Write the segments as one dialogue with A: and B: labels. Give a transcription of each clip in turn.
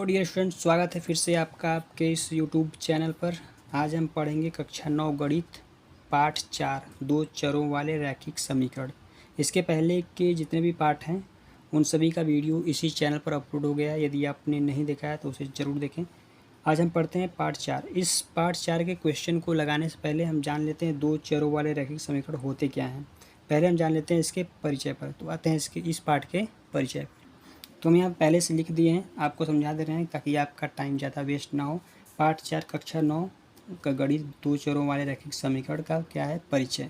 A: तो dear student, स्वागत है फिर से आपका आपके इस यूट्यूब चैनल पर। आज हम पढ़ेंगे कक्षा 9 गणित पाठ 4 दो चरों वाले रैखिक समीकरण। इसके पहले के जितने भी पाठ हैं उन सभी का वीडियो इसी चैनल पर अपलोड हो गया है। यदि आपने नहीं देखा है तो उसे ज़रूर देखें। आज हम पढ़ते हैं पाठ 4। इस पाठ 4 के क्वेश्चन को लगाने से पहले हम जान लेते हैं दो चरों वाले रैखिक समीकरण होते क्या हैं। पहले हम जान लेते हैं इसके परिचय पर। तो आते हैं इस पाठ के परिचय पर। तो हम यहाँ पहले से लिख दिए हैं, आपको समझा दे रहे हैं ताकि आपका टाइम ज़्यादा वेस्ट ना हो। पाठ 4 कक्षा 9 का गणित दो चरों वाले रैखिक समीकरण का क्या है परिचय।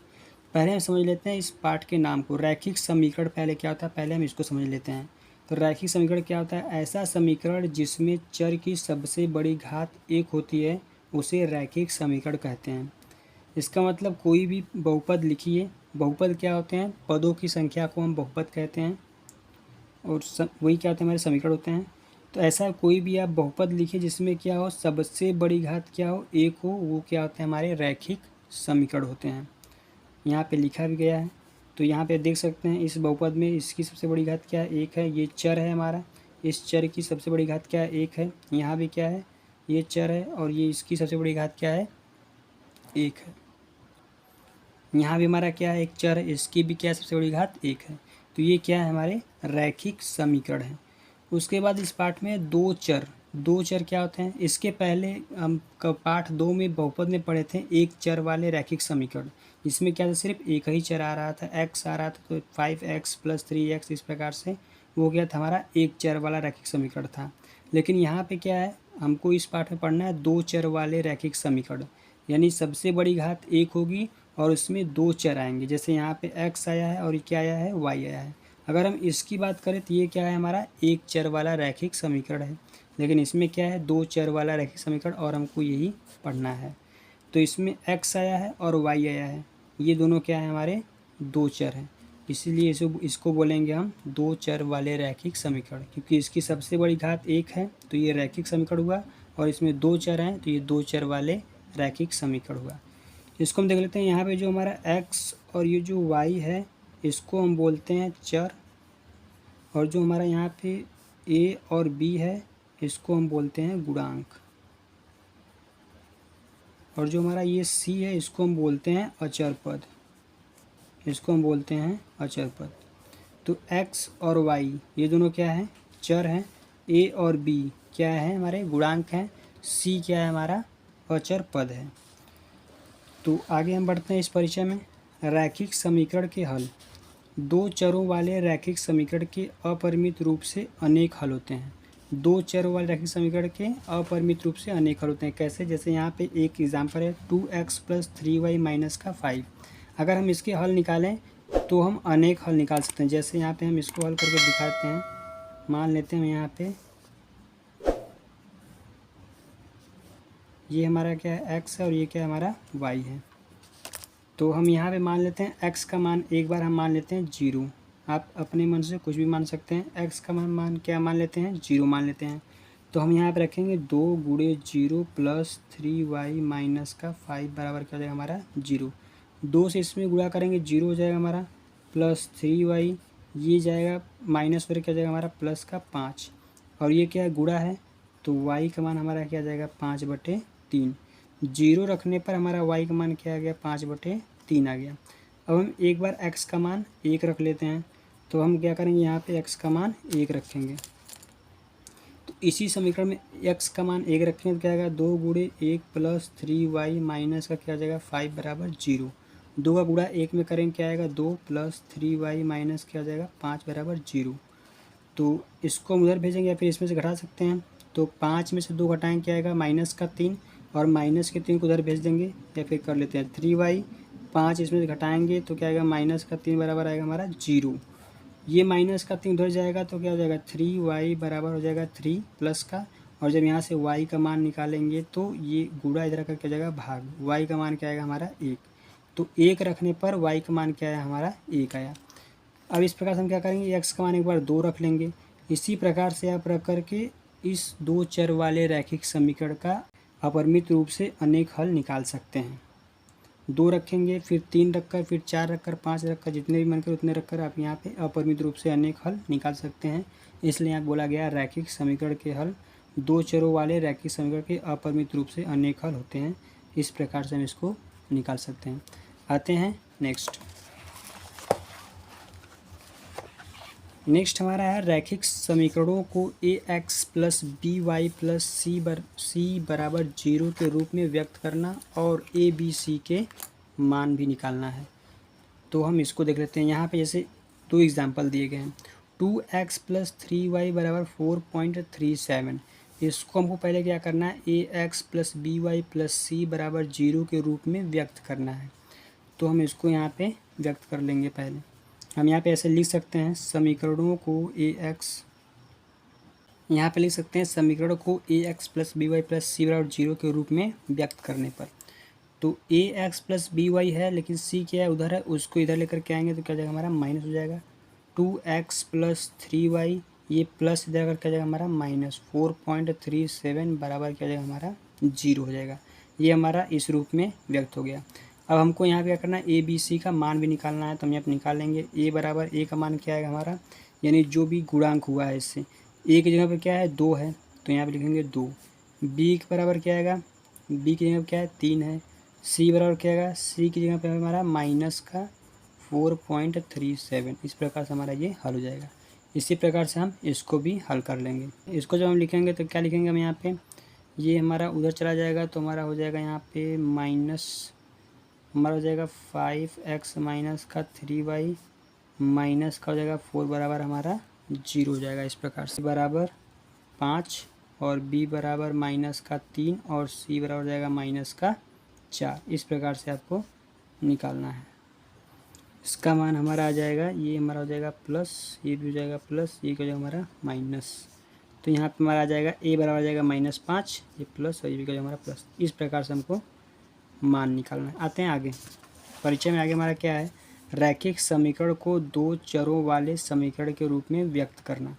A: पहले हम समझ लेते हैं इस पाठ के नाम को। रैखिक समीकरण पहले क्या होता है, पहले हम इसको समझ लेते हैं। तो रैखिक समीकरण क्या होता है? ऐसा समीकरण जिसमें चर की सबसे बड़ी घात एक होती है उसे रैखिक समीकरण कहते हैं। इसका मतलब कोई भी बहुपद लिखिए। बहुपद क्या होते हैं? पदों की संख्या को हम बहुपद कहते हैं और वही क्या होते हैं, हमारे समीकरण होते हैं। तो ऐसा कोई भी आप बहुपद लिखिए जिसमें क्या हो, सबसे बड़ी घात क्या हो, एक हो, वो क्या होते हैं, हमारे रैखिक समीकरण होते हैं। यहाँ पे लिखा भी गया है। तो यहाँ पे देख सकते हैं इस बहुपद में इसकी सबसे बड़ी घात क्या है, एक है। ये चर है हमारा, इस चर की सबसे बड़ी घात क्या है, एक है। यहाँ भी क्या है, ये चर है और ये इसकी सबसे बड़ी घात क्या है, एक है। यहाँ भी हमारा क्या है, एक चर है, इसकी भी क्या है, सबसे बड़ी घात एक है। तो ये क्या है, हमारे रैखिक समीकरण है। उसके बाद इस पाठ में दो चर क्या होते हैं? इसके पहले हम पाठ 2 में बहुपद में पढ़े थे एक चर वाले रैखिक समीकरण, जिसमें क्या था, सिर्फ एक ही चर आ रहा था, x आ रहा था। तो 5x + 3x इस प्रकार से वो क्या था, हमारा एक चर वाला रैखिक समीकरण था। लेकिन यहाँ पे क्या है, हमको इस पाठ में पढ़ना है दो चर वाले रैखिक समीकरण, यानी सबसे बड़ी घात एक होगी और उसमें दो चर आएंगे। जैसे यहाँ पे x आया है और क्या आया है, y आया है। अगर हम इसकी बात करें तो ये क्या है, हमारा एक चर वाला रैखिक समीकरण है। लेकिन इसमें क्या है, दो चर वाला रैखिक समीकरण और हमको यही पढ़ना है। तो इसमें x आया है और y आया है, ये दोनों क्या है, हमारे दो चर हैं। इसीलिए इसको बोलेंगे हम दो चर वाले रैखिक समीकरण, क्योंकि इसकी सबसे बड़ी घात एक है तो ये रैखिक समीकरण हुआ, और इसमें दो चर हैं तो ये दो चर वाले रैखिक समीकरण हुआ। इसको हम देख लेते हैं। यहाँ पे जो हमारा x और ये जो y है इसको हम बोलते हैं चर, और जो हमारा यहाँ पे a और b है इसको हम बोलते हैं गुणांक, और जो हमारा ये c है इसको हम बोलते हैं अचर पद, इसको हम बोलते हैं अचर पद। तो x और y ये दोनों क्या है, चर हैं। a और b क्या है, हमारे गुणांक हैं। c क्या है, हमारा अचर पद है। तो आगे हम बढ़ते हैं इस परिचय में। रैखिक समीकरण के हल। दो चरों वाले रैखिक समीकरण के अपरिमित रूप से अनेक हल होते हैं। दो चरों वाले रैखिक समीकरण के अपरिमित रूप से अनेक हल होते हैं। कैसे? जैसे यहाँ पे एक एग्जांपल है 2x + 3y - 5। अगर हम इसके हल निकालें तो हम अनेक हल निकाल सकते हैं। जैसे यहाँ पे हम इसको हल करके दिखाते हैं। मान लेते हैं यहाँ पे ये हमारा क्या है, x है, और ये क्या है, हमारा y है। तो हम यहाँ पे मान लेते हैं x का मान, एक बार हम मान लेते हैं 0। आप अपने मन से कुछ भी मान सकते हैं। x का मान क्या मान लेते हैं, 0 मान लेते हैं। तो हम यहाँ पे रखेंगे 2 × 0 + 3y - 5 बराबर क्या हो जाएगा, हमारा 0। 2 से इसमें गुणा करेंगे 0 हो जाएगा हमारा, प्लस 3y ये जाएगा माइनस फिर क्या जाएगा, हमारा प्लस का 5, और ये क्या है, गुणा है। तो y का मान हमारा क्या जाएगा, 5/3। 0 रखने पर हमारा y का मान क्या आ गया, 5/3 आ गया। अब हम एक बार x का मान 1 रख लेते हैं। तो हम क्या करेंगे, यहाँ पे x का मान 1 रखेंगे। तो इसी समीकरण में x का मान 1 रखेंगे तो क्या आएगा, 2 × 1 + 3y - का क्या आ जाएगा, 5 = 0। 2 का गुणा 1 में करेंगे क्या आएगा, 2 + 3y - क्या आ जाएगा, 5 = 0। तो इसको हम उधर भेजेंगे या फिर इसमें से घटा सकते हैं। तो 5 में से 2 घटाएंगे क्या आएगा, -3, और -3 को उधर भेज देंगे, या फिर कर लेते हैं 3y। 5 इसमें से घटाएंगे तो क्या आएगा, -3 बराबर आएगा हमारा 0। ये -3 उधर जाएगा तो क्या हो जाएगा, 3y बराबर हो जाएगा 3 प्लस का, और जब यहाँ से y का मान निकालेंगे तो ये गुणा इधर का क्या जाएगा, भाग। y का मान क्या आएगा, हमारा 1। तो 1 रखने पर y का मान क्या आया, हमारा 1 आया। अब इस प्रकार से हम क्या करेंगे, x का मान एक बार 2 रख लेंगे। इसी प्रकार से आप रख करके इस दो चर वाले रैखिक समीकरण का अपरिमित रूप से अनेक हल निकाल सकते हैं। 2 रखेंगे, फिर 3 रखकर, फिर 4 रखकर, 5 रखकर, जितने भी मन करे उतने रखकर आप यहाँ पे अपरिमित रूप से अनेक हल निकाल सकते हैं। इसलिए यहाँ बोला गया रैखिक समीकरण के हल दो चरों वाले रैखिक समीकरण के अपरिमित रूप से अनेक हल होते हैं। इस प्रकार से हम इसको निकाल सकते हैं। आते हैं नेक्स्ट हमारा है रैखिक समीकरणों को A X plus B Y plus C बराबर 0 के रूप में व्यक्त करना और ए बी सी के मान भी निकालना है। तो हम इसको देख लेते हैं। यहाँ पे जैसे 2 एग्जाम्पल दिए गए हैं। 2x प्लस 3y बराबर 4.37। इसको हमको पहले क्या करना है, A X plus B Y plus C बराबर 0 के रूप में व्यक्त करना है। तो हम इसको यहाँ पे व्यक्त कर लेंगे। पहले हम यहाँ पे ऐसे लिख सकते हैं समीकरणों को ए एक्स, यहाँ पे लिख सकते हैं समीकरण को A X plus B Y plus C बराबर 0 के रूप में व्यक्त करने पर। तो A X plus B Y है, लेकिन सी क्या है उधर है, उसको इधर लेकर के आएंगे तो क्या जाएगा हमारा माइनस हो जाएगा। 2x प्लस 3y, ये प्लस इधर कर क्या जाएगा हमारा माइनस। 4.37 बराबर क्या जाएगा हमारा 0 हो जाएगा। ये हमारा इस रूप में व्यक्त हो गया। अब हमको यहाँ पे क्या करना है, ए बी सी का मान भी निकालना है। तो हम यहाँ पे निकाल लेंगे। ए बराबर ए का मान क्या आएगा हमारा, यानी जो भी गुणांक हुआ है इससे। ए की जगह पर क्या है 2 है, तो यहाँ पे लिखेंगे 2। बी के बराबर क्या आएगा, बी की जगह पर क्या है 3 है। सी बराबर क्या आएगा, सी की जगह पे हमारा माइनस का 4.37। इस प्रकार से हमारा ये हल हो जाएगा। इसी प्रकार से हम इसको भी हल कर लेंगे। इसको जब हम लिखेंगे तो क्या लिखेंगे हम यहाँ पे, ये हमारा उधर चला जाएगा तो हमारा हो जाएगा यहाँ पे माइनस, हमारा हो जाएगा 5x माइनस का 3y माइनस का हो जाएगा 4 बराबर हमारा 0 हो जाएगा। इस प्रकार से बराबर 5 और b बराबर माइनस का 3 और c बराबर हो जाएगा माइनस का 4। इस प्रकार से आपको निकालना है। इसका मान हमारा आ जाएगा, ये हमारा हो जाएगा प्लस, ये भी हो जाएगा प्लस, ये हो जाएगा हमारा माइनस। तो यहाँ पे हमारा आ जाएगा a बराबर आ जाएगा -5, ये प्लस और ये भी हो जाएगा हमारा प्लस। इस प्रकार से हमको मान निकालना है। आते हैं आगे। परिचय में आगे हमारा क्या है, रैखिक समीकरण को दो चरों वाले समीकरण के रूप में व्यक्त करना।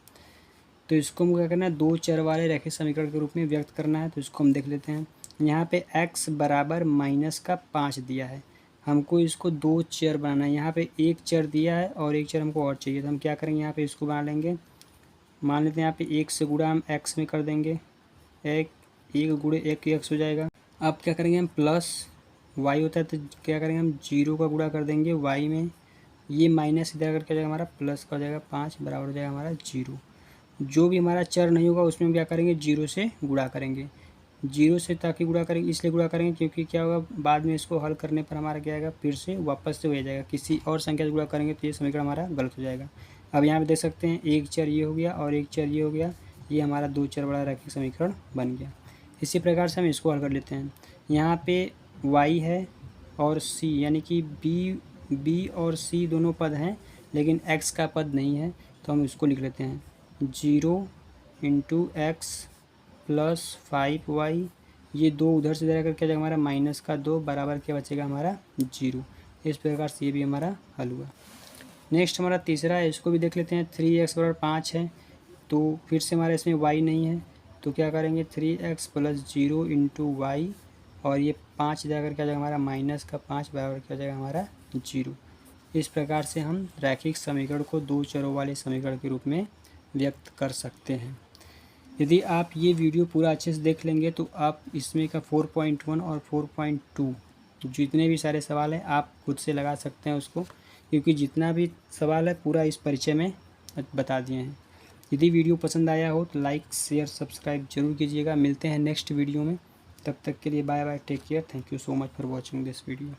A: तो इसको हमको क्या करना है, दो चर वाले रैखिक समीकरण के रूप में व्यक्त करना है। तो इसको हम देख लेते हैं। यहाँ पे x बराबर -5 दिया है, हमको इसको दो चर बनाना है। यहाँ पे एक चर दिया है और एक चर हमको और चाहिए। तो हम क्या करेंगे, यहाँ पे इसको बना लेंगे। मान लेते हैं यहाँ पे 1 से गुणा हम x में कर देंगे, एक गुणे 1 x हो जाएगा। अब क्या करेंगे हम, प्लस y होता है तो क्या करेंगे हम 0 का गुणा कर देंगे y में, ये माइनस इधर करके जाएगा हमारा प्लस का हो जाएगा 5 बराबर हो जाएगा हमारा 0। जो भी हमारा चर नहीं होगा उसमें हम क्या करेंगे 0 से गुणा करेंगे। 0 से ताकि गुणा करेंगे, इसलिए गुणा करेंगे क्योंकि क्या होगा बाद में इसको हल करने पर हमारा क्या आएगा, फिर से वापस से हो जाएगा। किसी और संख्या से गुणा करेंगे तो ये समीकरण हमारा गलत हो जाएगा। अब यहाँ पे देख सकते हैं एक चर ये हो गया और एक चर ये हो गया, ये हमारा दो चर वाला रैखिक समीकरण बन गया। इसी प्रकार से हम इसको हल कर लेते हैं। यहाँ पे y है और c, यानी कि b और c दोनों पद हैं लेकिन x का पद नहीं है। तो हम इसको लिख लेते हैं 0 × x प्लस 5y, ये दो उधर से इधर करके जाएगा हमारा माइनस का 2 बराबर क्या बचेगा हमारा 0। इस प्रकार से ये भी हमारा हल हुआ। नेक्स्ट हमारा तीसरा है, इसको भी देख लेते हैं। 3x बराबर 5 है, तो फिर से हमारा इसमें y नहीं है तो क्या करेंगे 3x प्लस 0 × y और ये 5 जाकर क्या जाएगा हमारा माइनस का 5 बराबर क्या जाएगा हमारा 0। इस प्रकार से हम रैखिक समीकरण को दो चरों वाले समीकरण के रूप में व्यक्त कर सकते हैं। यदि आप ये वीडियो पूरा अच्छे से देख लेंगे तो आप इसमें का 4.1 और 4.2 जितने भी सारे सवाल हैं आप खुद से लगा सकते हैं उसको, क्योंकि जितना भी सवाल है पूरा इस परिचय में बता दिए हैं। यदि वीडियो पसंद आया हो तो लाइक शेयर सब्सक्राइब जरूर कीजिएगा। मिलते हैं नेक्स्ट वीडियो में, तब तक के लिए bye bye, take care, thank you so much for watching this video.